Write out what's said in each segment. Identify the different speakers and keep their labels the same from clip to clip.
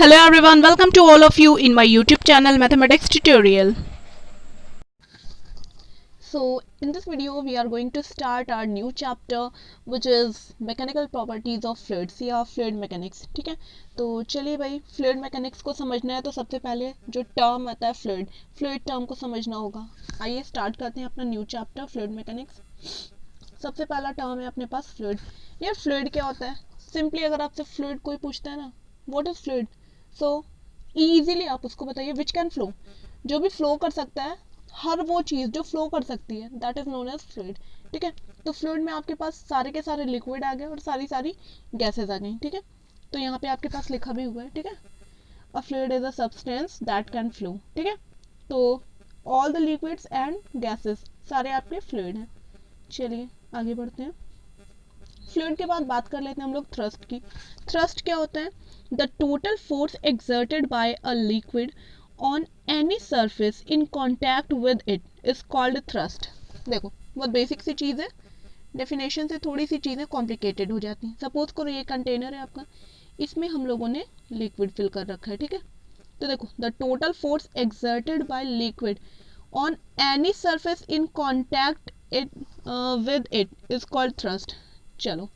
Speaker 1: Hello everyone, welcome to all of you in my YouTube channel Mathematics Tutorial. So in this video we are going to start our new chapter which is mechanical properties of fluids या fluid mechanics. ठीक है, तो चलिए भाई fluid mechanics को समझना है तो सबसे पहले जो टर्म आता है fluid टर्म को समझना होगा. आइए स्टार्ट करते हैं अपना न्यू चैप्टर fluid mechanics. सबसे पहला टर्म है अपने पास फ्लूइड. यार फ्लूइड क्या होता है? सिंपली अगर आपसे फ्लूइड कोई पूछता है ना, what is fluid, so easily आप उसको बताइए विच कैन फ्लो. जो भी फ्लो कर सकता है, हर वो चीज़ जो फ्लो कर सकती है, that is known as fluid. ठीक है, तो फ्लूइड में आपके पास सारे के सारे लिक्विड आ गए और सारी गैसेज आ गई. ठीक है, तो यहाँ पे आपके पास लिखा भी हुआ है. ठीक है, अ fluid is a substance that can flow. ठीक है, तो all the liquids and gases सारे आपके फ्लूइड हैं. चलिए आगे बढ़ते हैं. फ्लूइड के बाद बात कर लेते हैं हम लोग थ्रस्ट की. थ्रस्ट क्या होता है? The total force exerted by a liquid on any surface in contact with it is called thrust. देखो बहुत बेसिक सी चीज़ है, डेफिनेशन से थोड़ी सी चीज़ें कॉम्प्लिकेटेड हो जाती हैं. सपोज करो ये कंटेनर है आपका, इसमें हम लोगों ने लिक्विड फिल कर रखा है. ठीक है, तो देखो the total force exerted by liquid on any surface in contact with it is called thrust. चलो,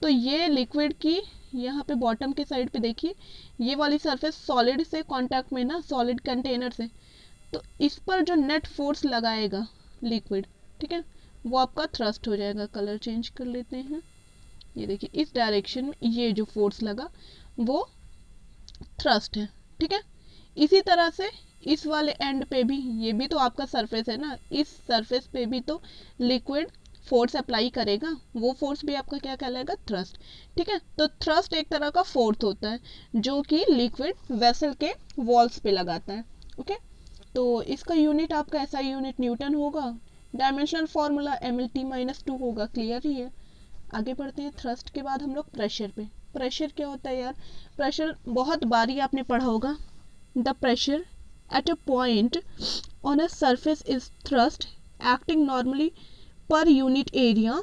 Speaker 1: तो ये लिक्विड की यहाँ पे बॉटम के साइड पे देखिए, ये वाली सरफेस सॉलिड से कांटेक्ट में ना, सॉलिड कंटेनर से, तो इस पर जो नेट फोर्स लगाएगा लिक्विड, ठीक है, वो आपका थ्रस्ट हो जाएगा. कलर चेंज कर लेते हैं. ये देखिए इस डायरेक्शन में ये जो फोर्स लगा वो थ्रस्ट है. ठीक है, इसी तरह से इस वाले एंड पे भी, ये भी तो आपका सरफेस है ना, इस सरफेस पे भी तो लिक्विड फोर्स अप्लाई करेगा, वो फोर्स भी आपका क्या कहलाएगा? थ्रस्ट. ठीक है, तो थ्रस्ट एक तरह का फोर्स होता है जो कि लिक्विड वेसल के वॉल्स पे लगाता है. ओके, तो इसका यूनिट आपका ऐसा यूनिट न्यूटन होगा. डायमेंशनल फॉर्मूला mlt-2 होगा. क्लियर ही है. आगे बढ़ते हैं. थ्रस्ट के बाद हम लोग प्रेशर पे. प्रेशर क्या होता है यार? प्रेशर बहुत बारी आपने पढ़ा होगा. The pressure at a point on a surface is thrust acting normally per unit area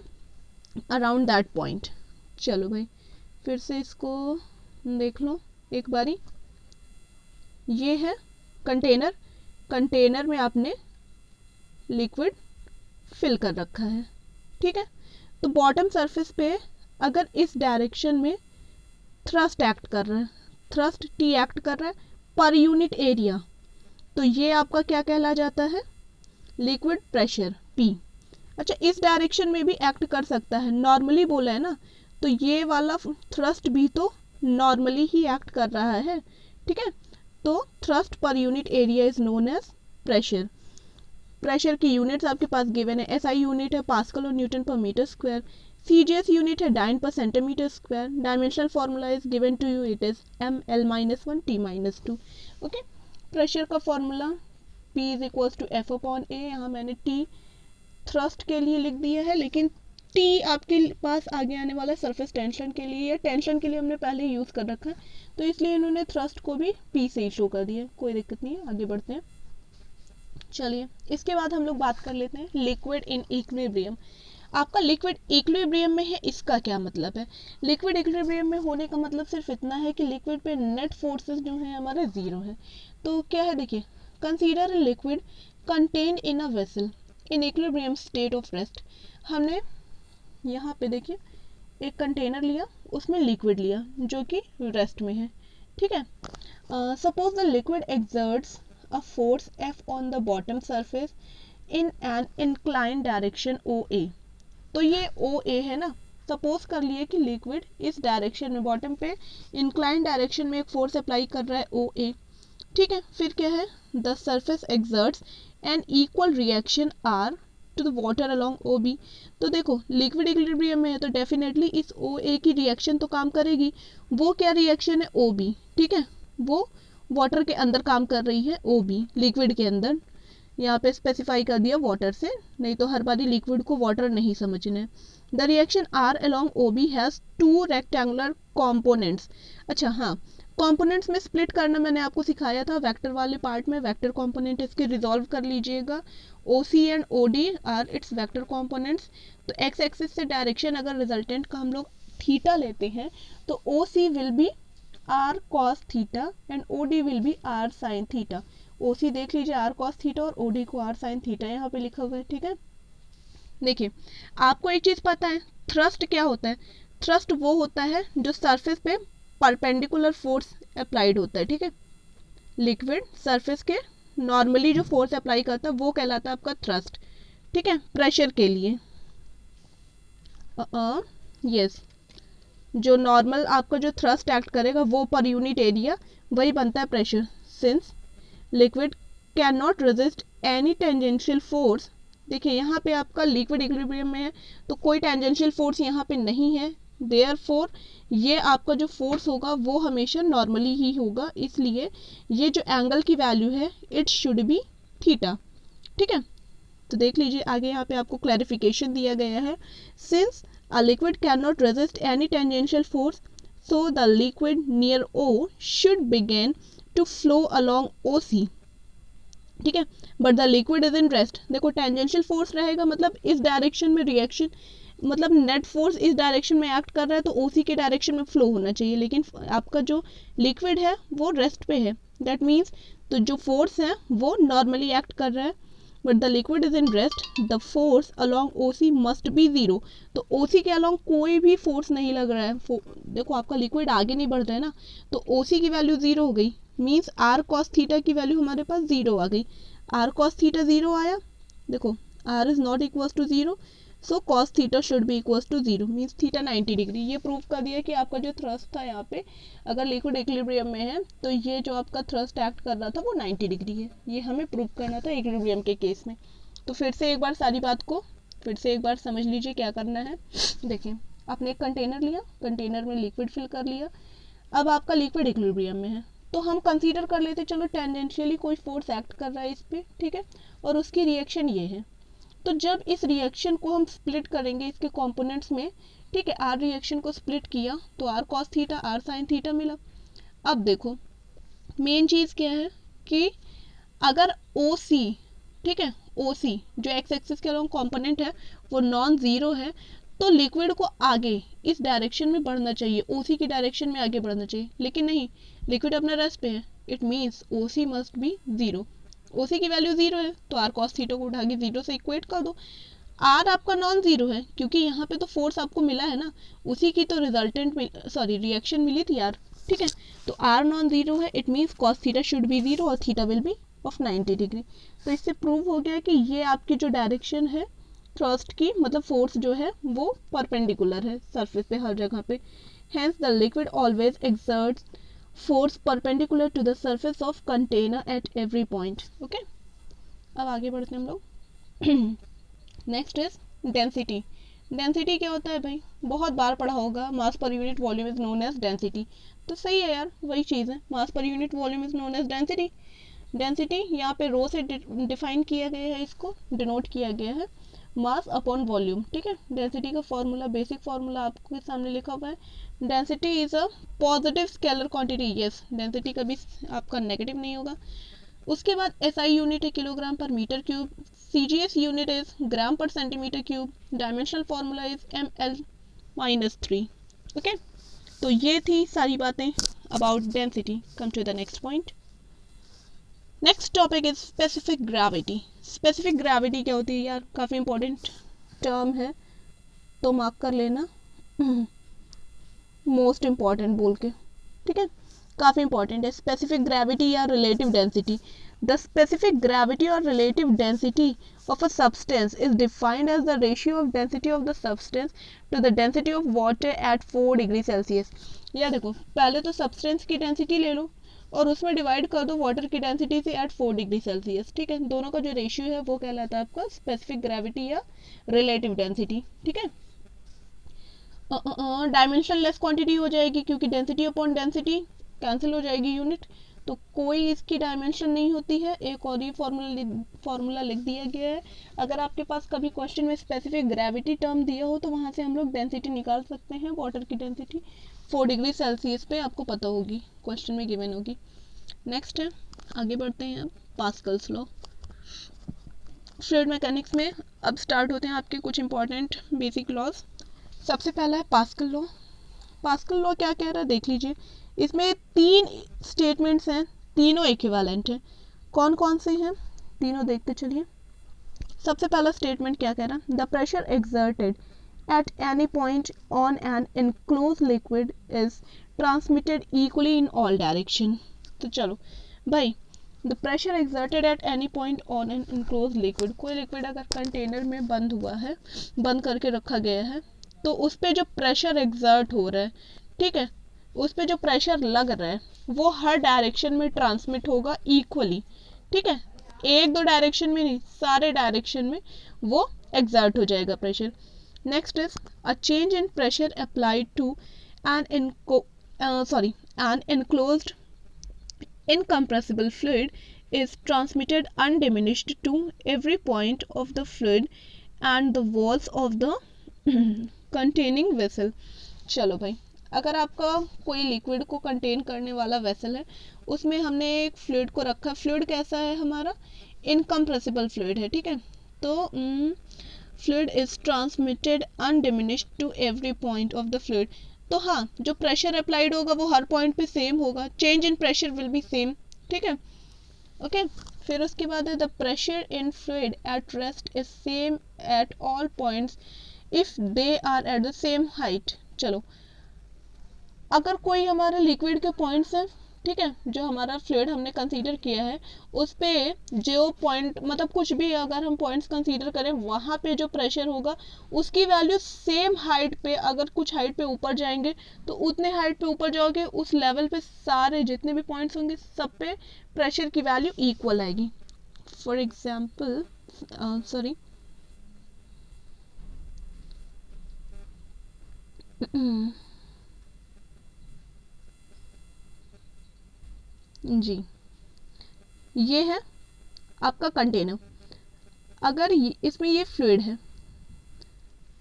Speaker 1: around that point. चलो भाई फिर से इसको देख लो एक बारी. ये है कंटेनर, कंटेनर में आपने लिक्विड फिल कर रखा है. ठीक है, तो बॉटम सरफेस पे अगर इस डायरेक्शन में थ्रस्ट एक्ट कर रहा है, थ्रस्ट टी एक्ट कर रहा है पर यूनिट एरिया, तो ये आपका क्या कहला जाता है? Liquid pressure P. अच्छा, इस डायरेक्शन में भी एक्ट कर सकता है, नॉर्मली बोला है ना, तो ये वाला थ्रस्ट भी तो नॉर्मली ही एक्ट कर रहा है. ठीक है, तो थ्रस्ट पर unit area is known as pressure. Pressure की यूनिट्स आपके पास गिवन है. SI यूनिट है पास्कल और न्यूटन पर मीटर स्क्वायर. CGS यूनिट है डाइन पर centimetre square. Dimensional formula is given to you, it is ml-1 t-2. Okay, pressure का formula P is equals to F/A. यहाँ मैंने T थ्रस्ट के लिए लिख दिया है, लेकिन T आपके पास आगे आने वाला सरफेस टेंशन के लिए है. टेंशन के लिए हमने पहले यूज़ कर रखा है, तो इसलिए इन्होंने थ्रस्ट को भी P से ही शो कर दिया. कोई दिक्कत नहीं है. आगे बढ़ते हैं. चलिए इसके बाद हम लोग बात कर लेते हैं लिक्विड इन इक्विलिब्रियम. आपका लिक्विड इक्विलिब्रियम में है, इसका क्या मतलब है? लिक्विड इक्विलिब्रियम में होने का मतलब सिर्फ इतना है कि लिक्विड पे नेट फोर्सेस जो है हमारे जीरो है. तो क्या है देखिए, consider a liquid contained in a vessel in equilibrium state of rest. हमने यहाँ पे देखिए एक कंटेनर लिया, उसमें लिक्विड लिया जो कि रेस्ट में है. ठीक है, suppose the liquid exerts a force F on the bottom surface in an incline direction OA. तो ये OA है ना, सपोज कर लिए कि लिक्विड इस डायरेक्शन में, बॉटम पे इंक्लाइन डायरेक्शन में एक फोर्स अप्लाई कर रहा है OA. ठीक है, फिर क्या है? The surface exerts an equal reaction R to the water along OB. तो देखो लिक्विड इक्विलिब्रियम में है तो डेफिनेटली इस OA की रिएक्शन तो काम करेगी. वो क्या रिएक्शन है? OB. ठीक है, वो वाटर के अंदर काम कर रही है, OB लिक्विड के अंदर. यहाँ पे स्पेसिफाई कर दिया वाटर से, नहीं तो हर बारी लिक्विड को वाटर नहीं समझना है. The reaction R along OB has two rectangular components. अच्छा हाँ, कॉम्पोनेंट्स में स्प्लिट करना मैंने आपको सिखाया था वेक्टर वाले पार्ट में. वेक्टर कॉम्पोनेंट इसके रिजॉल्व कर लीजिएगा. OC and OD R its vector components. तो एक्स एक्सिस से डायरेक्शन अगर रिजल्टेंट का हम लोग थीटा लेते हैं तो OC will be R cos theta and O D will be R sine theta. O C देख लीजिए आर कॉस थीटा और ओ डी को आर साइन थीटा यहाँ पे लिखा हुआ है, ठीक है। देखिए आपको एक चीज़ पता है, थ्रस्ट क्या होता है? थ्रस्ट वो होता है जो सरफेस पे परपेंडिकुलर फोर्स अप्लाइड होता है, ठीक है। लिक्विड सरफेस के नॉर्मली जो फोर्स अप्लाई करता है वो कहलाता है आपका थ्रस्ट, ठीक है, प्रेशर के लिए। यस जो नॉर्मल आपका जो थ्रस्ट एक्ट करेगा वो पर यूनिट एरिया वही बनता है pressure. Since liquid can not resist any tangential force, देखिए यहाँ पे आपका लिक्विड इक्विलिब्रियम में है तो कोई टेंजेंशियल फोर्स यहाँ पे नहीं है, देयरफॉर ये आपका जो फोर्स होगा वो हमेशा नॉर्मली ही होगा, इसलिए ये जो एंगल की वैल्यू है इट शुड बी थीटा, ठीक है। तो देख लीजिए आगे यहाँ पे आपको क्लैरिफिकेशन दिया गया है, since a liquid can not resist any tangential force so the liquid near O should begin to flow along O C, ठीक है, but the liquid is in rest. देखो टेंजेंशियल फोर्स रहेगा मतलब इस डायरेक्शन में रिएक्शन, मतलब net force इस direction में एक्ट कर रहा है तो ओसी के डायरेक्शन में फ्लो होना चाहिए, लेकिन आपका जो लिक्विड है वो रेस्ट पे है, दैट मीन्स तो जो फोर्स है वो नॉर्मली एक्ट कर रहा है, but the liquid is in rest the force along OC must be zero. तो ओसी के अलोंग कोई भी फोर्स नहीं लग रहा है, देखो आपका लिक्विड आगे नहीं बढ़ रहा है ना, तो ओसी की वैल्यू जीरो हो गई, मीन्स आर कॉस थीटा की वैल्यू हमारे पास जीरो आ गई। आर कॉस थीटा जीरो आया, देखो R is not equal to zero, so cos theta should be equal to zero, means theta 90 degree. ये प्रूव कर दिया कि आपका जो थ्रस्ट था यहाँ पे अगर लिक्विड इक्विलिब्रियम में है तो ये जो आपका थ्रस्ट एक्ट कर रहा था वो 90 डिग्री है, ये हमें प्रूव करना था इक्विलिब्रियम के केस में। तो फिर से एक बार सारी बात को फिर से एक बार समझ लीजिए क्या करना है। देखिए आपने एक कंटेनर लिया, कंटेनर में लिक्विड फिल कर लिया, अब आपका लिक्विड इक्विलिब्रियम में है तो हम कंसीडर कर लेते चलो टेंजेंशियली कोई फोर्स एक्ट कर रहा है इस पर, ठीक है, और उसकी रिएक्शन ये है। तो जब इस रिएक्शन को हम स्प्लिट करेंगे इसके कंपोनेंट्स में, ठीक है, आर रिएक्शन को स्प्लिट किया तो R cos theta R sine theta मिला। अब देखो मेन चीज़ क्या है कि अगर ओ सी, ठीक है, ओ सी जो एक्स एक्सिस के अलॉन्ग कंपोनेंट है वो नॉन ज़ीरो है तो लिक्विड को आगे इस डायरेक्शन में बढ़ना चाहिए, ओ सी की डायरेक्शन में आगे बढ़ना चाहिए, लेकिन नहीं, लिक्विड अपना रेस्ट पे है, it means O C must be zero. OC की वैल्यू जीरो है तो आर कॉस थीटा को उठा के जीरो से इक्वेट कर दो। आर आपका नॉन जीरो है क्योंकि यहाँ पे तो फोर्स आपको मिला है ना, उसी की तो रिजल्टेंट रिएक्शन मिली थी यार, ठीक है, तो आर नॉन जीरो है, it means cos theta should be zero और theta will be of 90 degree. तो इससे प्रूव हो गया कि ये आपकी जो डायरेक्शन है थ्रस्ट की, मतलब फोर्स जो है वो परपेंडिकुलर है सरफेस पे हर जगह पे, hence the liquid always exerts force perpendicular to the surface of container at every point, okay। अब आगे बढ़ते हैं हम लोग। Next is density. डेंसिटी क्या होता है भाई, बहुत बार पढ़ा होगा, मास पर unit volume is known as density. तो सही है यार, वही चीज़ है, मास पर unit volume is known as density. Density यहाँ पे रो से डिफाइन किया गया है, इसको डिनोट किया गया है मास अपॉन वॉल्यूम, ठीक है। डेंसिटी का फॉर्मूला, बेसिक फॉर्मूला आपके सामने लिखा हुआ है, density is a positive scalar quantity, yes, density कभी आपका नेगेटिव नहीं होगा। उसके बाद एसआई यूनिट है किलोग्राम पर metre cube, CGS unit is gram पर centimetre cube, dimensional formula is ml-3, okay. तो ये थी सारी बातें about density. Come to the next point. Next topic is specific gravity. Specific gravity क्या होती है यार, काफ़ी इंपॉर्टेंट टर्म है तो मार्क कर लेना, मोस्ट इम्पॉर्टेंट बोल के, ठीक है, काफ़ी इंपॉर्टेंट है। स्पेसिफिक ग्रेविटी या relative density. The specific gravity और relative density of a substance is defined as the ratio of density of the substance to the density of water at 4 degree Celsius. यार देखो पहले तो substance की density ले लो और उसमें डिवाइड कर दो वाटर की डेंसिटी से एट 4 डिग्री सेल्सियस, ठीक है, दोनों का जो रेशियो है वो कहलाता है आपका स्पेसिफिक ग्रेविटी या रिलेटिव डेंसिटी, ठीक है। डायमेंशन लेस क्वांटिटी हो जाएगी क्योंकि डेंसिटी अपॉन डेंसिटी कैंसिल हो जाएगी यूनिट, तो कोई इसकी डायमेंशन नहीं होती है। एक और ये फॉर्मूला लिख दिया गया है, अगर आपके पास कभी क्वेश्चन में स्पेसिफिक ग्रेविटी टर्म दिया हो तो वहाँ से हम लोग डेंसिटी निकाल सकते हैं। वाटर की डेंसिटी 4 डिग्री सेल्सियस पे आपको पता होगी, क्वेश्चन में गिवन होगी। नेक्स्ट है, आगे बढ़ते हैं अब पास्कल्स लॉ। फ्लूइड मैकेनिक्स में अब स्टार्ट होते हैं आपके कुछ इंपॉर्टेंट बेसिक लॉज। सबसे पहला है पास्कल लॉ। पास्कल लॉ क्या कह रहा है देख लीजिए, इसमें 3 स्टेटमेंट्स हैं, तीनों इक्विवेलेंट हैं। कौन कौन से हैं तीनों देखते चलिए। सबसे पहला स्टेटमेंट क्या कह रहा है, the pressure exerted at any point on an enclosed liquid is transmitted equally in all direction। तो चलो भाई, the pressure exerted at any point on an enclosed liquid, कोई लिक्विड अगर कंटेनर में बंद हुआ है, बंद करके रखा गया है, तो उस पर जो प्रेशर एक्सर्ट हो रहा है, ठीक है, उस पर जो प्रेशर लग रहा है वो हर डायरेक्शन में ट्रांसमिट होगा इक्वली, ठीक है, एक दो डायरेक्शन में नहीं, सारे डायरेक्शन में वो एक्सर्ट हो जाएगा pressure. Next is a change in pressure applied to an enclosed incompressible fluid is transmitted undiminished to every point of the fluid and the walls of the containing vessel। चलो भाई, अगर आपका कोई liquid को contain करने वाला vessel है, उसमें हमने एक फ्लूइड को रखा, फ्लूइड कैसा है हमारा, इनकम्प्रेसिबल फ्लूइड है, ठीक है, तो fluid is transmitted undiminished to every point of the fluid. तो हाँ, जो प्रेशर अप्लाइड होगा वो हर पॉइंट पे सेम होगा, change in pressure will be same, ठीक है, ओके। फिर उसके बाद है the pressure in fluid at rest is same at all points if they are at the same height. चलो, अगर कोई हमारे लिक्विड के पॉइंट्स हैं, ठीक है, जो हमारा फ्लूइड हमने कंसीडर किया है, उस पे जो पॉइंट, मतलब कुछ भी अगर हम पॉइंट्स कंसीडर करें, वहाँ पे जो प्रेशर होगा उसकी वैल्यू सेम हाइट पे, अगर कुछ हाइट पे ऊपर जाएंगे तो उतने हाइट पे ऊपर जाओगे, उस लेवल पे सारे जितने भी पॉइंट्स होंगे सब पे प्रेशर की वैल्यू इक्वल आएगी। फॉर एग्जाम्पल सॉरी जी, ये है आपका कंटेनर, अगर इसमें ये फ्लूइड है,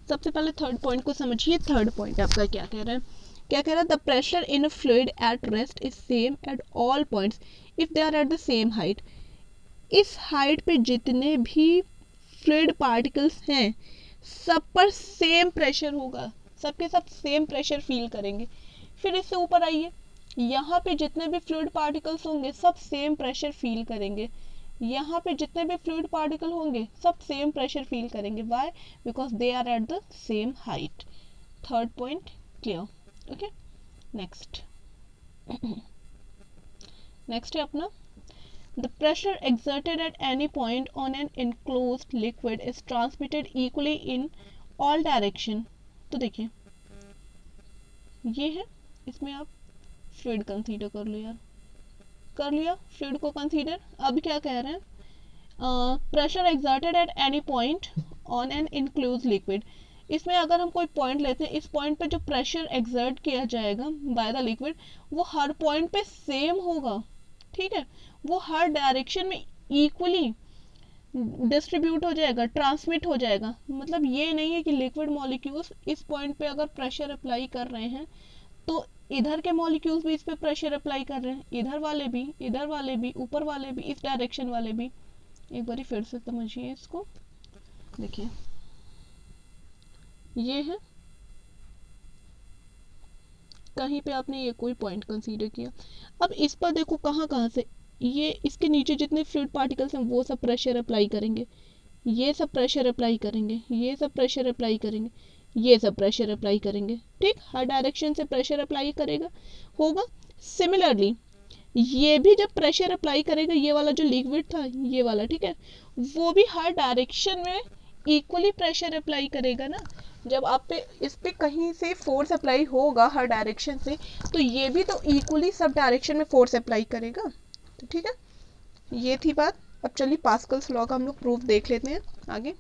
Speaker 1: सबसे पहले थर्ड पॉइंट को समझिए। थर्ड पॉइंट आपका क्या कह रहा है, क्या कह रहा है, the pressure in a fluid at rest is same at all points if they are at the same height. इस हाइट पे जितने भी फ्लूइड पार्टिकल्स हैं सब पर सेम प्रेशर होगा, सबके सब सेम प्रेशर फील करेंगे। फिर इससे ऊपर आइए, यहाँ पे जितने भी फ्लूइड पार्टिकल्स होंगे सब सेम प्रेशर फील करेंगे, यहाँ पे जितने भी फ्लूइड पार्टिकल होंगे सब सेम प्रेशर फील करेंगे। Why? Because they are at the same height. Third point clear, okay. Next next है अपना, the pressure exerted at any point on an enclosed liquid is transmitted equally in all direction. तो देखिए ये है, इसमें आप fluid consider कर लो यार, कर लिया फ्लूइड को कंसीडर। अब क्या कह रहे हैं, pressure exerted at any point on N इनक्लूज liquid. इसमें अगर हम कोई पॉइंट लेते हैं, इस पॉइंट पे जो प्रेशर एक्सर्ट किया जाएगा बाय द लिक्विड वो हर पॉइंट पे सेम होगा, ठीक है, वो हर डायरेक्शन में इक्वली डिस्ट्रीब्यूट हो जाएगा, ट्रांसमिट हो जाएगा। मतलब ये नहीं है कि लिक्विड मॉलिक्यूल्स इस पॉइंट पे अगर प्रेशर अप्लाई कर रहे हैं तो इधर के मॉलिक्यूल्स भी इस पे प्रेशर अप्लाई कर रहे हैं, इधर वाले भी, इधर वाले भी, ऊपर वाले भी, इस डायरेक्शन वाले भी। एक बार फिर से समझिए इसको, देखिए ये है, कहीं पे आपने ये कोई पॉइंट कंसीडर किया, अब इस पर देखो कहाँ कहाँ से ये इसके नीचे जितने फ्लूइड पार्टिकल्स हैं वो सब प्रेशर अप्लाई करेंगे, ये सब प्रेशर अप्लाई करेंगे, ये सब प्रेशर अप्लाई करेंगे, ये सब प्रेशर अप्लाई करेंगे, ठीक, हर डायरेक्शन से प्रेशर अप्लाई करेगा होगा। सिमिलरली ये भी जब प्रेशर अप्लाई करेगा, ये वाला जो लिक्विड था ये वाला, ठीक है, वो भी हर डायरेक्शन में इक्वली प्रेशर अप्लाई करेगा ना। जब आप पे इस पे कहीं से फोर्स अप्लाई होगा हर डायरेक्शन से, तो ये भी तो इक्वली सब डायरेक्शन में फोर्स अप्लाई करेगा, तो ठीक है, ये थी बात। अब चलिए पास्कल्स लॉ का हम लोग प्रूफ देख लेते हैं। आगे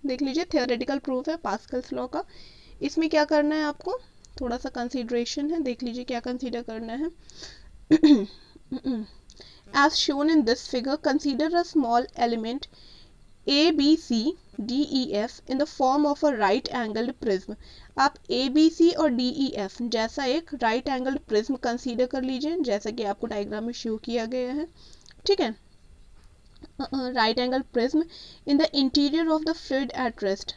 Speaker 1: देख लीजिए, थियोरेटिकल प्रूफ है पास्कल्स लॉ का। इसमें क्या करना है आपको, थोड़ा सा कंसीडरेशन है, देख लीजिए क्या कंसीडर करना है। As shown in this figure, consider a small element ABC DEF in the form of a right angled prism। आप ABC और DEF जैसा एक right angled prism कंसीडर कर लीजिए, जैसा कि आपको डायग्राम में शो किया गया है, ठीक है। Right angle prism in the interior of the fluid at rest.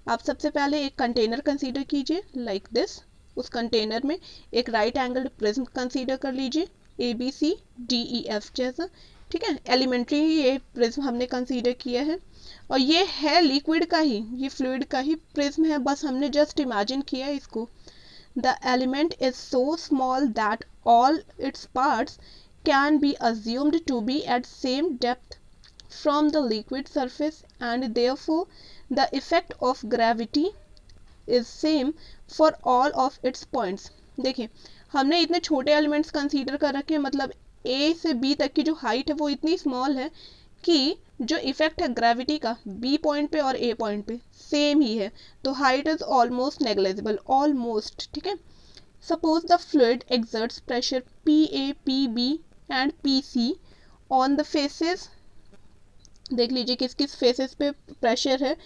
Speaker 1: आप सबसे पहले एक कंटेनर कंसीडर कीजिए लाइक दिस, उस कंटेनर में एक राइट एंगल्ड प्रिज्म कंसीडर कर लीजिए, ABCDEF जैसा, ठीक है। एलिमेंट्री ये प्रिज्म हमने कंसीडर किया है और ये है लिक्विड का ही, ये फ्लूइड का ही प्रिज्म है, बस हमने जस्ट इमेजिन किया है इसको। The element is so small that all its parts can be assumed to be at same depth from the liquid surface and therefore the effect of gravity is same for all of its points। देखिए हमने इतने छोटे elements consider कर रखे हैं, मतलब A से B तक की जो हाइट है वो इतनी स्मॉल है कि जो इफेक्ट है ग्रेविटी का B पॉइंट पे और A पॉइंट पे सेम ही है, तो height is almost negligible, almost, ठीक है। Suppose the fluid exerts pressure PA, PB and PC on the faces, देख लीजिए किस किस फेसेस पे प्रेशर है।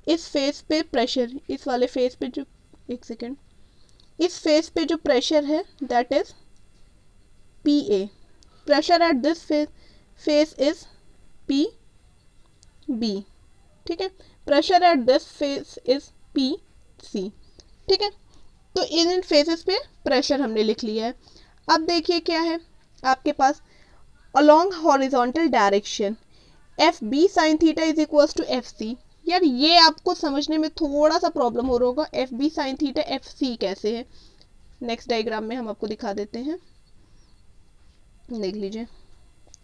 Speaker 1: इस फेस पे प्रेशर, इस वाले फेस पे जो, एक सेकेंड, इस फेस पे जो प्रेशर है that is PA, pressure at this face is PB, ठीक है। Pressure at this face is PC, ठीक है। तो इन फेसेस पे प्रेशर हमने लिख लिया है। अब देखिए क्या है आपके पास, along horizontal direction FB sin theta is equals to FC। यार ये आपको समझने में थोड़ा सा प्रॉब्लम हो रहा होगा, FB sin theta FC कैसे है, नेक्स्ट डायग्राम में हम आपको दिखा देते हैं। देख लीजिए,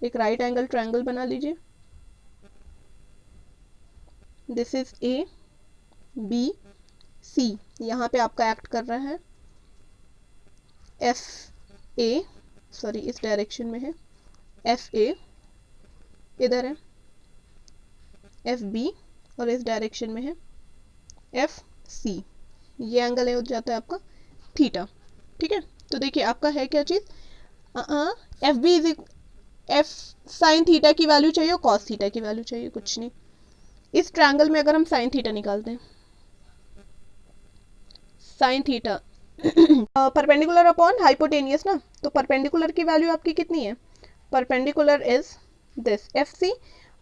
Speaker 1: एक राइट एंगल ट्रायंगल बना लीजिए, दिस इज ABC, यहाँ पे आपका एक्ट कर रहा है FA, सॉरी इस डायरेक्शन में है FA, इधर है FB और इस डायरेक्शन में है FC, ये एंगल हो जाता है आपका थीटा, ठीक है। तो देखिए आपका है क्या चीज, FB is F sine theta की वैल्यू चाहिए और कॉस थीटा की वैल्यू चाहिए, कुछ नहीं। इस ट्रायंगल में अगर हम साइन थीटा निकालते हैं, sine theta perpendicular upon hypotenuse ना, तो परपेंडिकुलर की वैल्यू आपकी कितनी है, परपेंडिकुलर इज दिस FC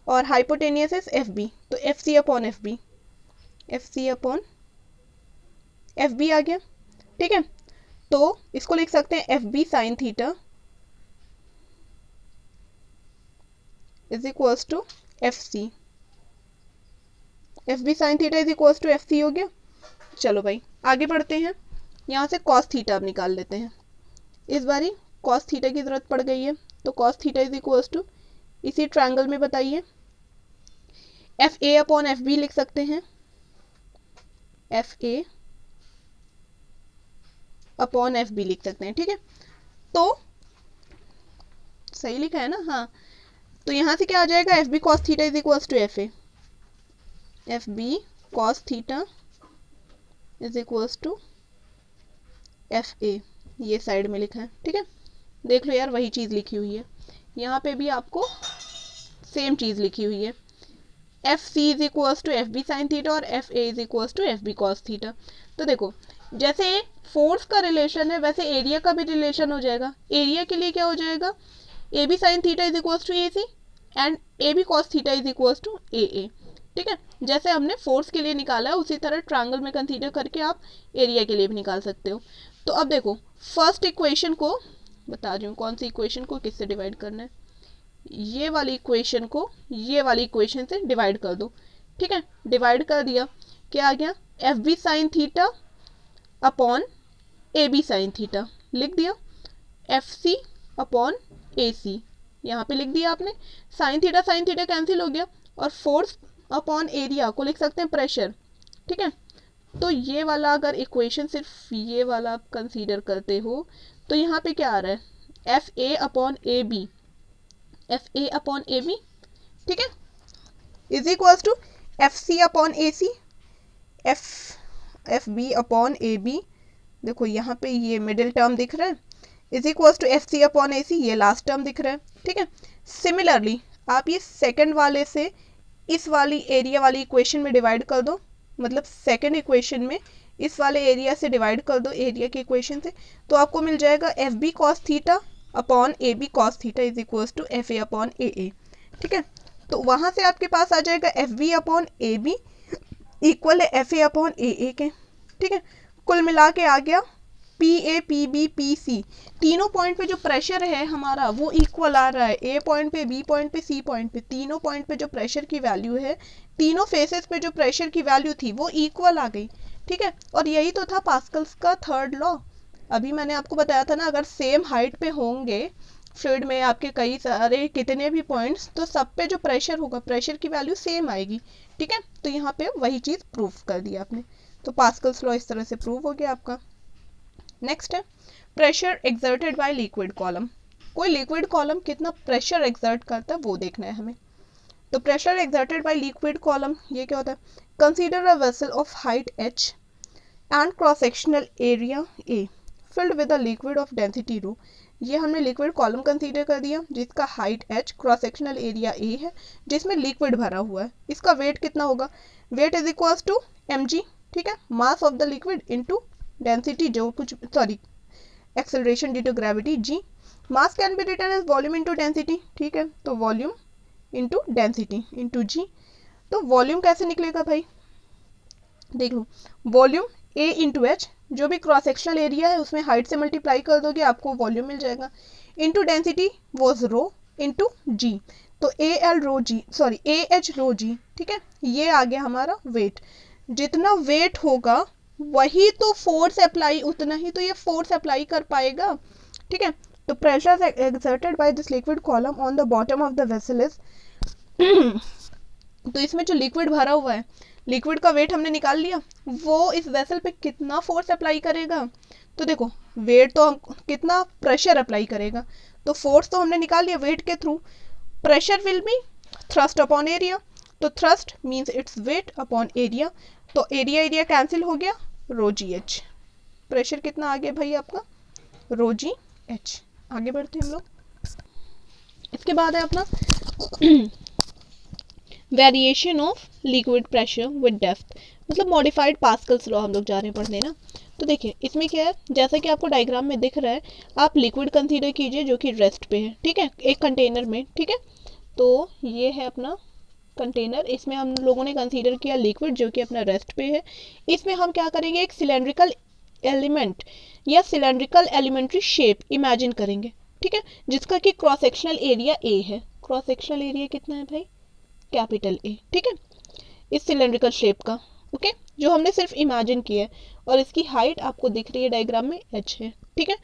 Speaker 1: और हाइपोटेनियस इज FB, तो FC upon FB, FC upon FB आ गया, ठीक है। तो इसको लिख सकते हैं FB sine theta is equals to FC, FB sine theta is equals to FC हो गया। चलो भाई आगे बढ़ते हैं, यहाँ से कॉस थीटा अब निकाल लेते हैं। इस बारी कॉस थीटा की जरूरत पड़ गई है, तो cos theta is equals to, इसी ट्रायंगल में बताइए, FA अपॉन FB लिख सकते हैं, FA अपॉन FB लिख सकते हैं, ठीक है। तो सही लिखा है ना, हाँ। तो यहाँ से क्या आ जाएगा, FB cos theta is equals to FA, FB cos theta is equals to FA, ये साइड में लिखा है, ठीक है। देख लो यार वही चीज़ लिखी हुई है, यहाँ पे भी आपको सेम चीज़ लिखी हुई है, FC is equals to FB sine theta और FA is equals to FB cos theta. तो देखो जैसे फोर्स का रिलेशन है वैसे एरिया का भी रिलेशन हो जाएगा। एरिया के लिए क्या हो जाएगा, AB sine theta is equals to AC and AB cos theta is equals to AA, ठीक है। जैसे हमने फोर्स के लिए निकाला है उसी तरह ट्रायंगल में कंसीडर करके आप एरिया के लिए भी निकाल सकते हो। तो अब देखो फर्स्ट इक्वेशन को बता रही हूँ, कौन सी इक्वेशन को किससे डिवाइड करना है, ये वाली इक्वेशन को ये वाली इक्वेशन से डिवाइड कर दो, ठीक है। डिवाइड कर दिया, क्या आ गया, FB sine theta upon AB sine theta लिख दिया, FC अपॉन AC यहाँ पे लिख दिया आपने, साइन थीटा कैंसिल हो गया और फोर्स अपॉन एरिया को लिख सकते हैं प्रेशर, ठीक है। तो ये वाला अगर इक्वेशन सिर्फ ये वाला आप कंसीडर करते हो तो यहाँ पे क्या आ रहा है, FA upon AB, FA upon AB, ठीक है, is equals to FC upon AC, FB upon AB, देखो यहाँ पे ये मिडिल टर्म दिख रहा है, is equals to FC upon AC, ये लास्ट टर्म दिख रहा है, ठीक है। सिमिलरली आप ये सेकंड वाले से इस वाली एरिया वाली इक्वेशन में डिवाइड कर दो, मतलब सेकंड इक्वेशन में इस वाले एरिया से डिवाइड कर दो एरिया की इक्वेशन से, तो आपको मिल जाएगा FB cos theta upon AB cos theta is equals to FA upon AA, ठीक है। तो वहाँ से आपके पास आ जाएगा FB अपॉन AB इक्वल है FA अपॉन AA के, ठीक है। कुल मिला के आ गया PA PB PC। तीनों पॉइंट पे जो प्रेशर है हमारा वो इक्वल आ रहा है, A पॉइंट पे, B पॉइंट पे, C पॉइंट पे, तीनों पॉइंट पे जो प्रेशर की वैल्यू है, तीनों फेसेस पे जो प्रेशर की वैल्यू थी वो इक्वल आ गई, ठीक है। और यही तो था पास्कल्स का थर्ड लॉ। अभी मैंने आपको बताया था ना, अगर सेम हाइट पे होंगे फ्लूइड में आपके कई सारे कितने भी पॉइंट्स, तो सब पे जो प्रेशर होगा, प्रेशर की वैल्यू सेम आएगी, ठीक है। तो यहाँ पे वही चीज़ प्रूव कर दी आपने। तो पास्कल्स लॉ इस तरह से प्रूव हो गया आपका। नेक्स्ट है pressure exerted by liquid column. कोई लिक्विड कॉलम कितना प्रेशर एक्सर्ट करता है वो देखना है हमें। तो pressure exerted by liquid column ये क्या होता है? Consider a vessel of height h and cross sectional area a filled with a liquid of density ρ। ये हमने लिक्विड कॉलम कंसीडर कर दिया जिसका height h, cross sectional area a है, जिसमें लिक्विड भरा हुआ है। इसका वेट कितना होगा? Weight is equals to mg, ठीक है, mass of the liquid into density, जो कुछ sorry acceleration due to gravity g। Mass can be written as volume into density, ठीक है, तो volume into density into g। तो वॉल्यूम कैसे निकलेगा भाई? देख लो, वॉल्यूम A इंटू एच, जो भी क्रॉस सेक्शनल एरिया है उसमें हाइट से मल्टीप्लाई कर दोगे आपको वॉल्यूम मिल जाएगा, into density was rho into G. तो AL rho G, sorry AH rho G, ठीक है, ये आ गया हमारा वेट। जितना वेट होगा वही तो फोर्स अप्लाई, उतना ही तो ये फोर्स अप्लाई कर पाएगा, ठीक है। तो pressure exerted by this liquid column on the bottom of the vessel is तो इसमें जो लिक्विड भरा हुआ है, लिक्विड का वेट हमने निकाल लिया, वो इस वेसल पे कितना फोर्स अप्लाई करेगा? तो देखो, वेट तो कितना प्रेशर अप्लाई करेगा, तो फोर्स तो हमने निकाल लिया वेट के थ्रू। Pressure will be thrust upon area, तो thrust means its weight upon area, तो एरिया एरिया कैंसिल हो गया, रो जी एच। प्रेशर कितना आ गया भाई आपका? रो जी एच। आगे बढ़ते हैं हम लोग। इसके बाद है अपना variation of liquid pressure with depth, मतलब मॉडिफाइड पास्कल्स लॉ हम लोग जा रहे हैं पढ़ने ना। तो देखिए इसमें क्या है, जैसा कि आपको डायग्राम में दिख रहा है, आप लिक्विड कंसीडर कीजिए जो कि रेस्ट पे है, ठीक है, एक कंटेनर में, ठीक है। तो ये है अपना कंटेनर, इसमें हम लोगों ने कंसीडर किया लिक्विड जो कि अपना रेस्ट पे है। इसमें हम क्या करेंगे, एक सिलेंड्रिकल एलिमेंट या सिलेंड्रिकल एलिमेंट्री शेप इमेजिन करेंगे, ठीक है, जिसका कि क्रॉस सेक्शनल एरिया ए है। क्रॉस सेक्शनल एरिया कितना है भाई? कैपिटल ए, ठीक है, इस सिलेंड्रिकल शेप का, ओके, जो हमने सिर्फ इमेजिन किया है, और इसकी हाइट आपको दिख रही है डायग्राम में h है, ठीक है।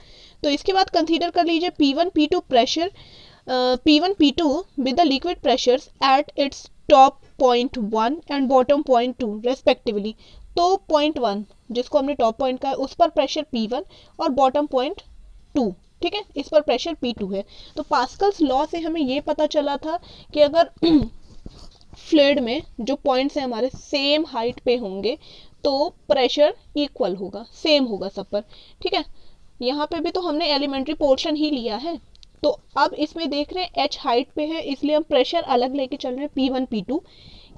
Speaker 1: तो इसके बाद कंसीडर कर लीजिए P1 P2 pressure, P1 P2 with the liquid pressures at its top point 1 and bottom point 2 respectively. तो पॉइंट 1 जिसको हमने टॉप पॉइंट का है उस पर प्रेशर P1 और बॉटम पॉइंट 2, ठीक है, इस पर प्रेशर P2 है। तो पास्कल्स लॉ से हमें ये पता चला था कि अगर फ्लूइड में जो पॉइंट्स हैं हमारे सेम हाइट पे होंगे तो प्रेशर इक्वल होगा, सेम होगा सब पर, ठीक है। यहाँ पे भी तो हमने एलिमेंट्री पोर्शन ही लिया है, तो अब इसमें देख रहे हैं h हाइट पे है इसलिए हम प्रेशर अलग लेके चल रहे हैं P1 P2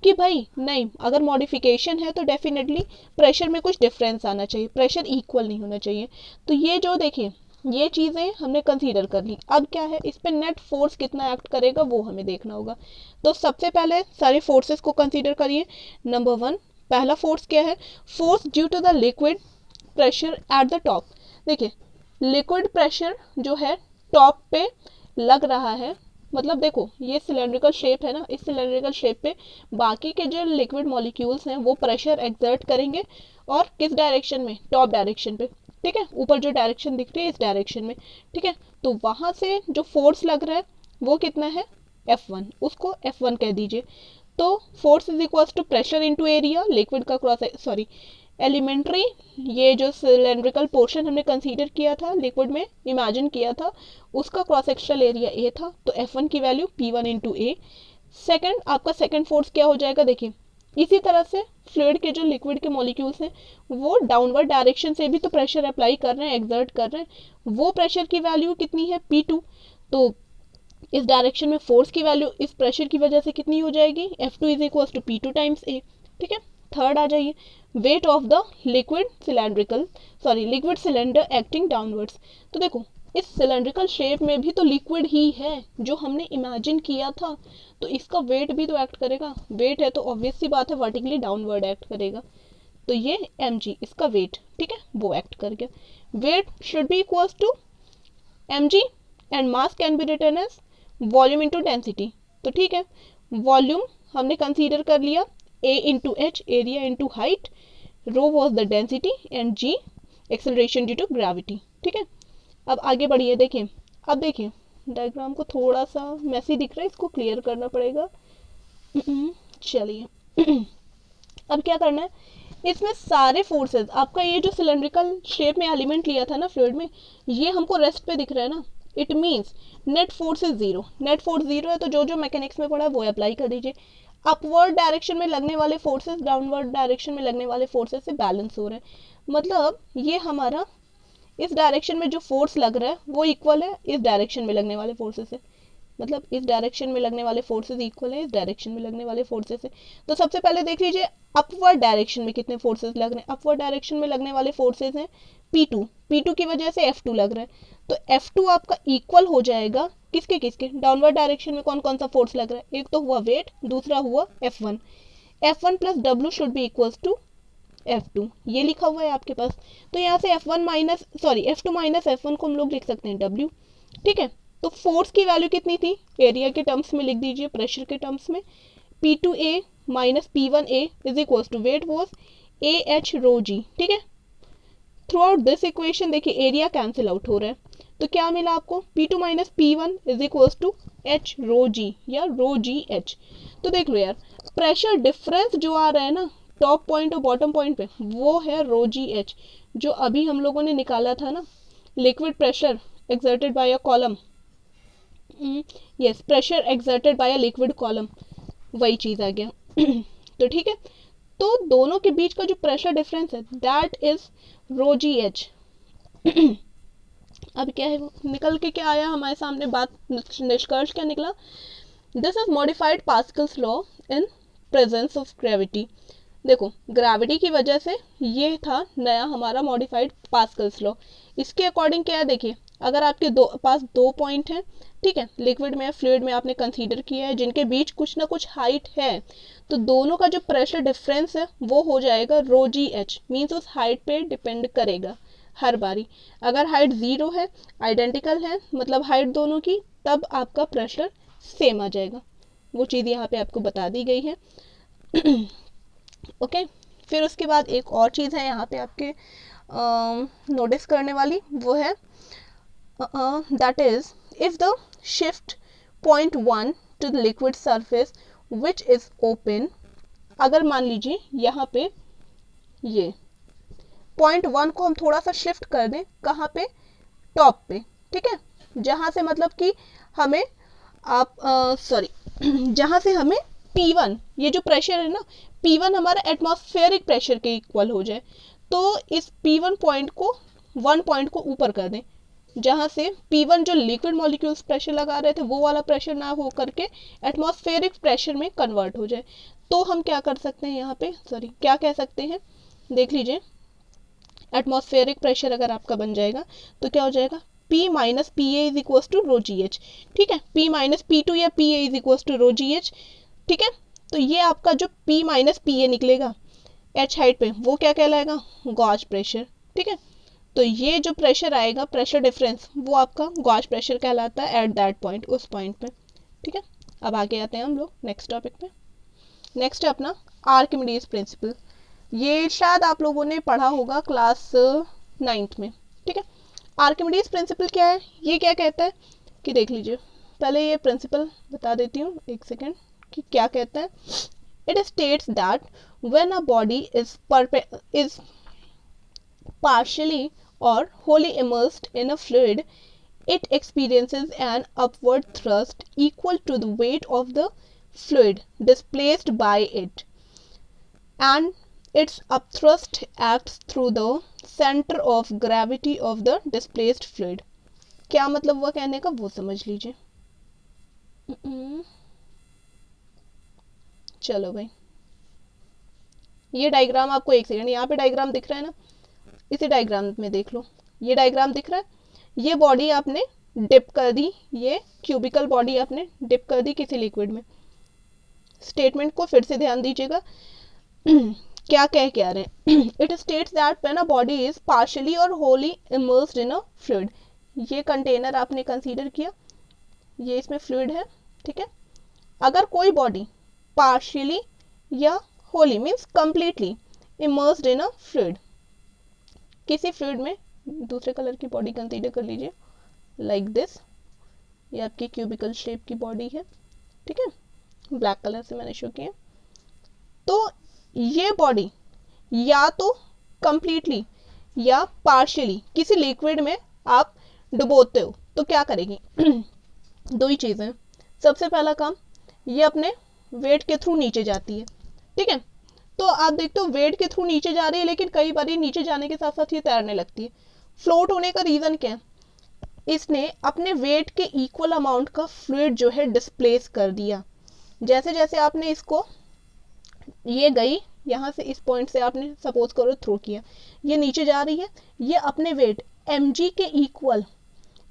Speaker 1: कि भाई नहीं, अगर मॉडिफिकेशन है तो डेफिनेटली प्रेशर में कुछ डिफरेंस आना चाहिए, प्रेशर इक्वल नहीं होना चाहिए। तो ये जो देखिए ये चीज़ें हमने कंसीडर कर ली। अब क्या है, इस पर नेट फोर्स कितना एक्ट करेगा वो हमें देखना होगा। तो सबसे पहले सारे फोर्सेस को कंसीडर करिए। नंबर 1, पहला फोर्स क्या है? Force due to the liquid pressure at the top. देखिए लिक्विड प्रेशर जो है टॉप पे लग रहा है, मतलब देखो ये सिलेंड्रिकल शेप है ना, इस सिलेंड्रिकल शेप पे बाकी के जो लिक्विड मॉलिक्यूल्स हैं वो प्रेशर एक्सर्ट करेंगे, और किस डायरेक्शन में? टॉप डायरेक्शन पे, ठीक है, ऊपर जो डायरेक्शन दिख रही है इस डायरेक्शन में, ठीक है। तो वहां से जो फोर्स लग रहा है वो कितना है? F1, उसको F1 कह दीजिए। तो force is equal to pressure into area, liquid का क्रॉस सॉरी एलिमेंट्री, ये जो सिलेंड्रिकल पोर्शन हमने कंसीडर किया था लिक्विड में, इमेजिन किया था, उसका क्रॉस सेक्शनल एरिया ए था, तो F1 की वैल्यू P1 इंटू ए। सेकेंड, आपका सेकेंड फोर्स क्या हो जाएगा? देखिए इसी तरह से फ्लूइड के जो लिक्विड के मॉलिक्यूल्स हैं वो डाउनवर्ड डायरेक्शन से भी तो प्रेशर अप्लाई कर रहे हैं, एक्सर्ट कर रहे हैं, वो प्रेशर की वैल्यू कितनी है? P2। तो इस डायरेक्शन में फोर्स की वैल्यू इस प्रेशर की वजह से कितनी हो जाएगी? F2 is equal to P2 times A, ठीक है। थर्ड आ जाइए, weight of the liquid liquid cylinder acting downwards. तो देखो इस सिलेंड्रिकल शेप में भी तो लिक्विड ही है जो हमने इमेजिन किया था, तो इसका वेट भी तो एक्ट करेगा। वेट है तो ऑब्वियस सी बात है वर्टिकली डाउनवर्ड एक्ट करेगा। तो ये mg इसका वेट, ठीक है, वो एक्ट कर गया। Weight should be equals to mg and mass can be written as volume into density. तो ठीक है, वॉल्यूम हमने कंसीडर कर लिया, a into H area into height, rho was the density and g acceleration due to gravity. ठीक है, अब आगे बढ़िए। देखिए, अब देखिए डायग्राम को थोड़ा सा मैसी दिख रहा है, इसको क्लियर करना पड़ेगा। चलिए अब क्या करना है, इसमें सारे फोर्सेस, आपका ये जो सिलेंड्रिकल शेप में एलिमेंट लिया था ना फ्लूइड में, ये हमको रेस्ट पे दिख रहा है ना, it means net force is zero. Net force zero है तो जो जो मैकेनिक्स में पड़ा है वो अप्लाई कर दीजिए। अपवर्ड डायरेक्शन में लगने वाले फोर्सेस डाउनवर्ड डायरेक्शन में लगने वाले फोर्सेस से बैलेंस हो रहे हैं। मतलब ये हमारा इस डायरेक्शन में जो फोर्स लग रहा है वो इक्वल है इस डायरेक्शन में लगने वाले फोर्सेस से, मतलब इस डायरेक्शन में लगने वाले फोर्सेस इक्वल है इस डायरेक्शन में लगने वाले फोर्सेस से। तो सबसे पहले देख लीजिए अपवर्ड डायरेक्शन में कितने फोर्सेस लग रहे हैं। अपवर्ड डायरेक्शन में लगने वाले फोर्सेस हैं P2, P2 की वजह से F2 लग रहा है, तो F2 आपका इक्वल हो जाएगा किसके किसके, डाउनवर्ड डायरेक्शन में कौन कौन सा फोर्स लग रहा है, एक तो हुआ वेट, दूसरा हुआ F1। F1 plus W should be equals to F2, ये लिखा हुआ है आपके पास। तो यहाँ से F2 माइनस F1 को हम लोग लिख सकते हैं W। ठीक है, तो फोर्स की वैल्यू कितनी थी, एरिया के टर्म्स में लिख दीजिए, प्रेशर के टर्म्स में, P2A minus P1A is equals to weight was AH rho G. ठीक है, थ्रू आउट दिस इक्वेशन देखिए एरिया कैंसिल आउट हो रहा है, तो क्या मिला आपको, P2 minus P1 is equals to H rho G या रो जी H। तो देख लो यार, प्रेशर डिफरेंस जो आ रहा है ना टॉप पॉइंट और बॉटम पॉइंट पे, वो है रो जी एच, जो अभी हम लोगों ने निकाला था ना, liquid pressure exerted bye a column, yes, pressure exerted bye a liquid column, वही चीज़ आ गया। तो ठीक है, तो दोनों के बीच का जो प्रेशर डिफरेंस है that is rho G H. अब क्या है वो निकल के क्या आया हमारे सामने, बात निष्कर्ष क्या निकला, this is modified Pascal's law in presence of gravity. देखो ग्रेविटी की वजह से ये था नया हमारा मॉडिफाइड पास्कल्स लॉ। इसके अकॉर्डिंग क्या है, देखिए अगर आपके पास दो पॉइंट हैं, ठीक है, लिक्विड में फ्लूइड में आपने कंसीडर किया है, जिनके बीच कुछ ना कुछ हाइट है, तो दोनों का जो प्रेशर डिफरेंस है वो हो जाएगा रो जी एच, मीन्स उस हाइट पे डिपेंड करेगा हर बारी। अगर हाइट जीरो है, आइडेंटिकल है, मतलब हाइट दोनों की, तब आपका प्रेशर सेम आ जाएगा। वो चीज़ यहाँ पे आपको बता दी गई है। ओके, फिर उसके बाद एक और चीज़ है यहाँ पे आपके नोटिस करने वाली, वो है that is if the shift point 1 to the liquid surface which is open, अगर मान लीजिए यहाँ पे ये पॉइंट 1 को हम थोड़ा सा शिफ्ट कर दें, कहाँ पे, टॉप पे, ठीक है, जहाँ से मतलब कि हमें आप जहाँ से हमें P1, ये जो प्रेशर है ना, P1 हमारा एटमॉस्फेरिक प्रेशर के इक्वल हो जाए, तो इस P1 पॉइंट को 1 पॉइंट को ऊपर कर दें, जहाँ से P1 जो लिक्विड मॉलिक्यूल्स प्रेशर लगा रहे थे वो वाला प्रेशर ना हो करके एटमॉस्फेरिक प्रेशर में कन्वर्ट हो जाए। तो हम क्या कर सकते हैं यहाँ पे, क्या कह सकते हैं, देख लीजिए, एटमॉस्फेरिक प्रेशर अगर आपका बन जाएगा तो क्या हो जाएगा, P minus P A is equals to rho G H. ठीक है, P माइनस P2 या P A is equals to rho G H. ठीक है, तो ये आपका जो P माइनस पी ए निकलेगा H हाइट पे, वो क्या कहलाएगा, गॉज प्रेशर। ठीक है, तो ये जो प्रेशर आएगा, प्रेशर डिफरेंस, वो आपका गॉज प्रेशर कहलाता है एट दैट पॉइंट, उस पॉइंट पे। ठीक है, अब आगे आते हैं हम लोग नेक्स्ट टॉपिक पे। नेक्स्ट है अपना आर्किमिडीज प्रिंसिपल। ये शायद आप लोगों ने पढ़ा होगा क्लास 9th में। ठीक है, आर्किमिडीज प्रिंसिपल क्या है, ये क्या कहता है कि देख लीजिए, पहले ये प्रिंसिपल बता देती हूँ एक सेकेंड कि क्या कहता है। It states that when a body is partially or wholly immersed in a fluid, it experiences an upward thrust equal to the weight of the fluid displaced by it, and its upthrust acts through the center of gravity of the displaced fluid। क्या मतलब हुआ कहने का, वो समझ लीजिए। चलो भाई, ये डायग्राम आपको एक सेकंड, यहाँ पे डायग्राम दिख रहा है ना, इसी डायग्राम में देख लो, ये डायग्राम दिख रहा है, ये बॉडी आपने डिप कर दी, ये क्यूबिकल बॉडी आपने डिप कर दी किसी लिक्विड में। स्टेटमेंट को फिर से ध्यान दीजिएगा, क्या कह के आ रहे हैं? It states that when a body is partially और wholly immersed in a fluid, ये कंटेनर आपने कंसीडर किया, ये इसमें फ्लूइड है, ठीक है। अगर कोई बॉडी पार्शियली या Holi means completely immersed in a fluid, किसी फ्लूइड में, दूसरे कलर की बॉडी कंसीडर कर लीजिए लाइक दिस, ये आपकी क्यूबिकल शेप की बॉडी है, ठीक है, ब्लैक कलर से मैंने शो किया। तो ये बॉडी या तो कंप्लीटली या पार्शियली किसी लिक्विड में आप डुबोते हो तो क्या करेगी? दो ही चीज़ें। सबसे पहला काम, ये अपने वेट के थ्रू नीचे जाती है, ठीक है। तो आप देखते हो वेट के थ्रू नीचे जा रही है, लेकिन कई बार नीचे जाने के साथ साथ ये तैरने लगती है। फ्लोट होने का रीज़न क्या है? इसने अपने वेट के इक्वल अमाउंट का फ्लूइड जो है डिस्प्लेस कर दिया। जैसे जैसे आपने इसको, ये गई यहाँ से, इस पॉइंट से आपने सपोज करो थ्रो किया, ये नीचे जा रही है, ये अपने वेट mg के इक्वल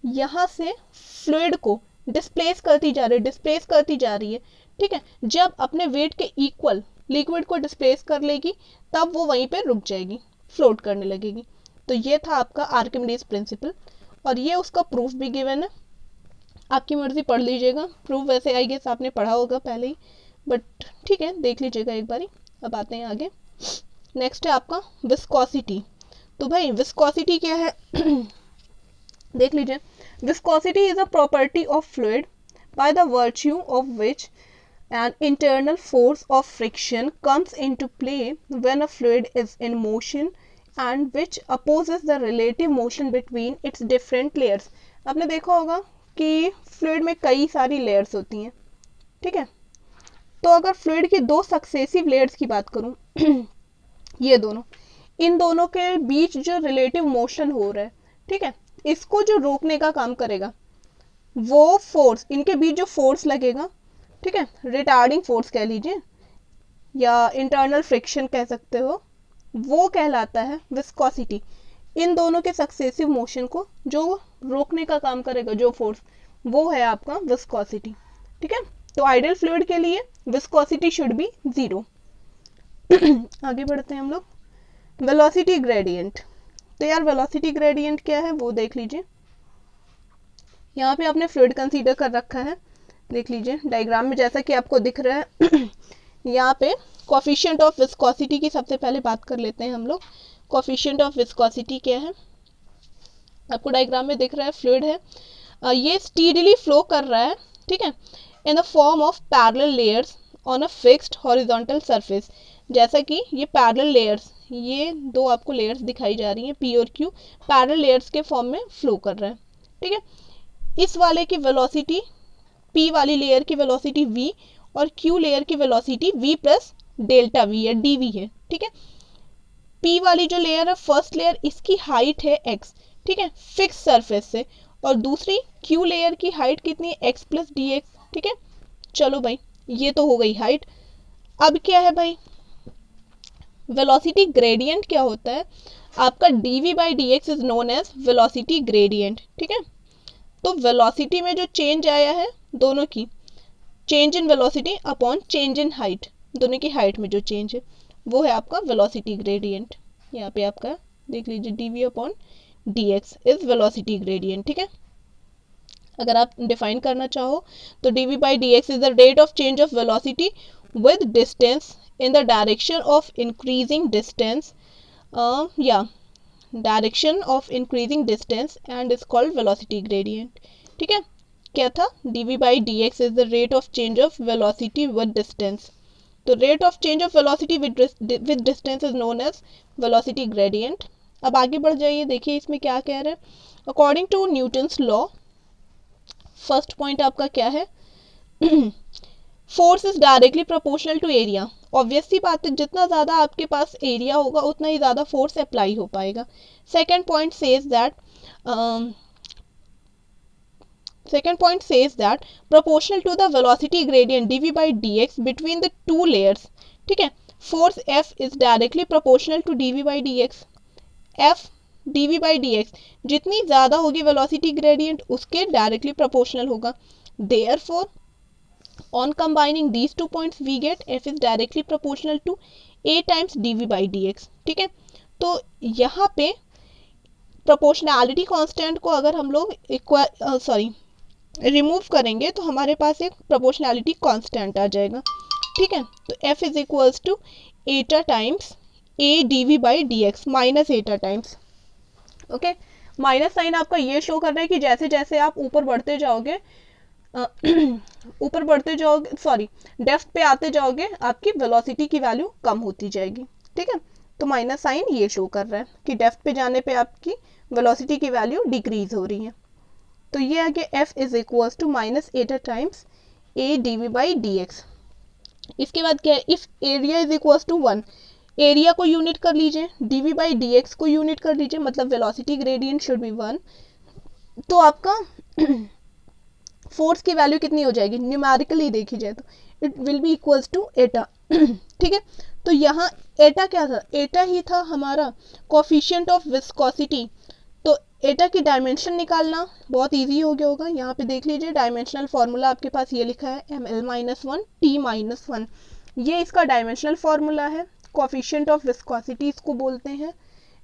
Speaker 1: यहाँ से फ्लूइड को डिस्प्लेस करती जा रही है, ठीक है। जब अपने वेट के इक्वल लिक्विड को डिस्प्लेस कर लेगी तब वो वहीं पे रुक जाएगी, फ्लोट करने लगेगी। तो ये था आपका आर्किमिडीज प्रिंसिपल, और ये उसका प्रूफ भी गिवन है, आपकी मर्जी पढ़ लीजिएगा। प्रूफ वैसे आई गेस आपने पढ़ा होगा पहले ही, बट ठीक है देख लीजिएगा एक बारी। अब आते हैं आगे, नेक्स्ट है आपका विस्कोसिटी। तो भाई विस्कोसिटी क्या है? देख लीजिए, viscosity is a property of fluid by the virtue of which an internal force of friction comes into play when a fluid is in motion and which opposes the relative motion between its different layers। आपने देखा होगा कि fluid में कई सारी layers होती हैं, ठीक है। तो अगर फ्लूइड की दो सक्सेसिव लेयर्स की बात करूं, ये दोनों, इन दोनों के बीच जो रिलेटिव मोशन हो रहा है, ठीक है, इसको जो रोकने का काम करेगा वो फोर्स, इनके बीच जो फोर्स लगेगा, ठीक है, रिटार्डिंग फोर्स कह लीजिए या इंटरनल फ्रिक्शन कह सकते हो, वो कहलाता है विस्कोसिटी। इन दोनों के सक्सेसिव मोशन को जो रोकने का काम करेगा जो फोर्स, वो है आपका विस्कोसिटी, ठीक है। तो आइडियल फ्लूइड के लिए विस्कोसिटी शुड बी 0। आगे बढ़ते हैं हम लोग, वेलोसिटी ग्रेडियंट। तो यार वेलोसिटी ग्रेडियंट क्या है वो देख लीजिए। यहाँ पे आपने फ्लूइड कंसीडर कर रखा है, देख लीजिए डायग्राम में जैसा कि आपको दिख रहा है। यहाँ पे कोफिशिएंट ऑफ विस्कोसिटी की सबसे पहले बात कर लेते हैं हम लोग। कोफिशिएंट ऑफ विस्कोसिटी क्या है? आपको डायग्राम में दिख रहा है, फ्लूइड है, ये स्टीडीली फ्लो कर रहा है, ठीक है, in the form of parallel layers on a fixed horizontal surface. जैसा कि ये पैरेलल लेयर्स, ये दो आपको लेयर्स दिखाई जा रही हैं, पी और क्यू, पैरेलल लेयर्स के फॉर्म में फ्लो कर रहा है, ठीक है। इस वाले की वेलोसिटी, पी वाली लेयर की वेलोसिटी v और क्यू लेयर की velocity v plus delta v या dv है, ठीक है। पी वाली जो लेयर है, फर्स्ट लेयर, इसकी हाइट है x, ठीक है, फिक्स सरफेस से, और दूसरी क्यू लेयर की हाइट कितनी है? x प्लस डी एक्स, ठीक है। चलो भाई ये तो हो गई हाइट। अब क्या है भाई, वेलोसिटी ग्रेडियंट क्या होता है? आपका dv by D X is known as velocity gradient, ठीक है। तो वेलोसिटी में जो चेंज आया है, दोनों की change in velocity upon change in height, दोनों की हाइट में जो चेंज है वो है आपका वेलोसिटी ग्रेडियंट। यहाँ पे आपका देख लीजिए dv upon dx is velocity gradient, ठीक है। अगर आप डिफाइन करना चाहो तो dv by dx is the rate of change of velocity with distance in the direction of increasing distance, या direction of increasing distance and is called velocity gradient, ठीक है। क्या था? dv by dx is the rate of change of velocity with distance. तो rate of change of velocity with distance is known as velocity gradient. अब आगे बढ़ जाइए, देखिए इसमें क्या कह रहे हैं। According to Newton's law, first point आपका क्या है? Force is directly proportional to area. Obvious सी बात है, जितना ज़्यादा आपके पास एरिया होगा उतना ही ज़्यादा फोर्स अप्लाई हो पाएगा। Second point says that proportional to the velocity gradient dv by dx between the two layers, ठीक है। Force F is directly proportional to dv by dx। F dv by dx जितनी ज़्यादा होगी velocity gradient उसके directly proportional होगा। Therefore on combining these 2 points we get F is directly proportional to A times D we by D X. ठीक है, तो यहाँ पे प्रोपोर्शनैलिटी कांस्टेंट को अगर हम लोग रिमूव करेंगे तो हमारे पास एक प्रोपोर्शनैलिटी कांस्टेंट आ जाएगा। ठीक है, तो f is equals to eta times A D we by D X minus eta times. Okay, minus sign आपका ये शो कर रहा है कि जैसे जैसे आप ऊपर बढ़ते जाओगे डेप्थ पे आते जाओगे आपकी वेलोसिटी की वैल्यू कम होती जाएगी। ठीक है, तो माइनस साइन ये शो कर रहा है कि डेप्थ पे जाने पे आपकी वेलोसिटी की वैल्यू डिक्रीज हो रही है। तो ये आ गया f is equals to minus eta times A D we by D x. इसके बाद क्या है, if area is equals to 1, area को यूनिट कर लीजिए, d we by D x को यूनिट कर लीजिए, मतलब वेलोसिटी ग्रेडियंट शुड बी 1। तो आपका फोर्स की वैल्यू कितनी हो जाएगी, न्यूमेरिकली देखी जाए तो it will be equals to eta. ठीक है, तो यहाँ एटा क्या था, एटा ही था हमारा कोफिशिएंट ऑफ विस्कोसिटी। तो एटा की डायमेंशन निकालना बहुत इजी हो गया होगा। यहाँ पे देख लीजिए डायमेंशनल फार्मूला आपके पास ये लिखा है ml-1 t-1, ये इसका डायमेंशनल फार्मूला है। कोफिशिएंट ऑफ विस्कोसिटी इसको बोलते हैं,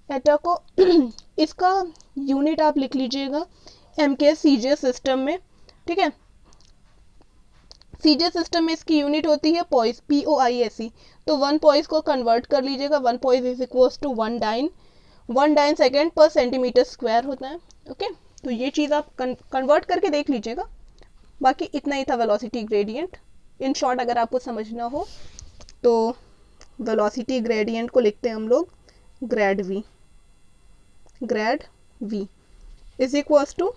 Speaker 1: एटा को इसका यूनिट आप लिख लीजिएगा MK CJ सिस्टम में। ठीक है, सीजे सिस्टम में इसकी यूनिट होती है पॉइस, POISE। तो 1 पॉइस को कन्वर्ट कर लीजिएगा, 1 poise is equals to 1 dyne second per centimetre square होता है। ओके, तो ये चीज़ आप कन्वर्ट करके देख लीजिएगा। बाकी इतना ही था वेलोसिटी ग्रेडियंट। इन शॉर्ट अगर आपको समझना हो तो वेलोसिटी ग्रेडियंट को लिखते हैं हम लोग grad V is equals to,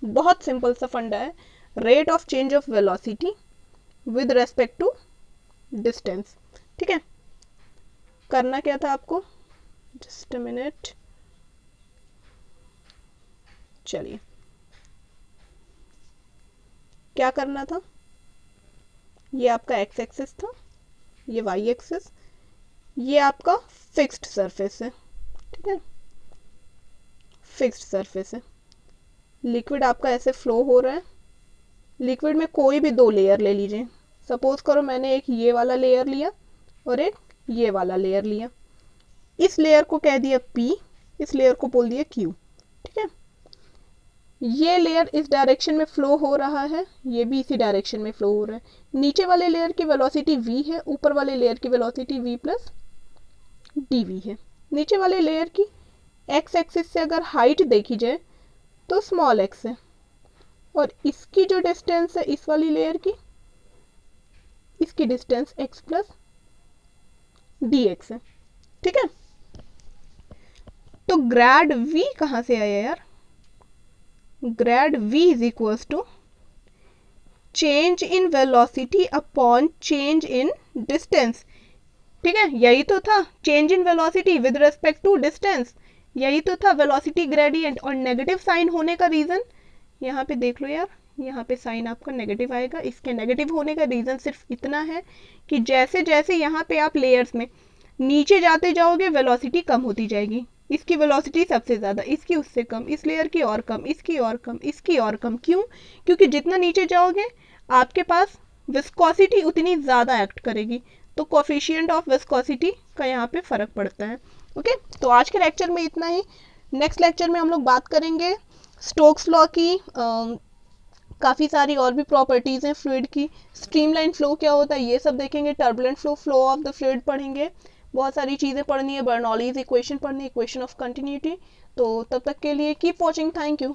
Speaker 1: बहुत सिंपल सा फंडा है, rate of change of velocity with respect to distance. ठीक है, करना क्या था आपको, जस्ट अ मिनट, चलिए क्या करना था, ये आपका एक्स एक्सिस था, ये वाई एक्सिस, ये आपका फिक्स्ड सरफेस है। ठीक है, फिक्स्ड सरफेस है, लिक्विड आपका ऐसे फ्लो हो रहा है। लिक्विड में कोई भी 2 लेयर ले लीजिए, सपोज करो मैंने एक ये वाला लेयर लिया और एक ये वाला लेयर लिया। इस लेयर को कह दिया P, इस लेयर को बोल दिया Q। ठीक है, ये लेयर इस डायरेक्शन में फ्लो हो रहा है, ये भी इसी डायरेक्शन में फ्लो हो रहा है। नीचे वाले लेयर की वेलोसिटी v है, ऊपर वाले लेयर की वेलोसिटी v प्लस dv है। नीचे वाले लेयर की x एक्सिस से अगर हाइट देखी जाए तो स्मॉल x है, और इसकी जो डिस्टेंस है इस वाली लेयर की, इसकी डिस्टेंस x प्लस dx है। ठीक है, तो ग्रेड v कहाँ से आया यार, grad v is equals to change in velocity upon change in distance. ठीक है, यही तो था change in velocity with respect to distance, यही तो था वेलोसिटी ग्रेडियंट। और नेगेटिव साइन होने का रीजन यहाँ पे देख लो यार, यहाँ पे साइन आपका नेगेटिव आएगा। इसके नेगेटिव होने का रीजन सिर्फ इतना है कि जैसे जैसे यहाँ पे आप लेयर्स में नीचे जाते जाओगे वेलोसिटी कम होती जाएगी। इसकी वेलोसिटी सबसे ज़्यादा, इसकी उससे कम, इस लेयर की और कम, इसकी और कम, इसकी और कम। क्यों? क्योंकि जितना नीचे जाओगे आपके पास विस्कोसिटी उतनी ज़्यादा एक्ट करेगी, तो कोफिशिएंट ऑफ विस्कोसिटी का यहाँ पे फ़र्क पड़ता है। ओके, तो आज के लेक्चर में इतना ही। नेक्स्ट लेक्चर में हम लोग बात करेंगे स्टोक्स लॉ की, काफ़ी सारी और भी प्रॉपर्टीज़ हैं फ्लूइड की। स्ट्रीमलाइन फ्लो क्या होता है ये सब देखेंगे, turbulent flow, flow of the fluid पढ़ेंगे, बहुत सारी चीज़ें पढ़नी है, बर्नौलीज इक्वेशन पढ़नी है, इक्वेशन ऑफ कंटिन्यूटी। तो तब तक के लिए कीप वॉचिंग, थैंक यू।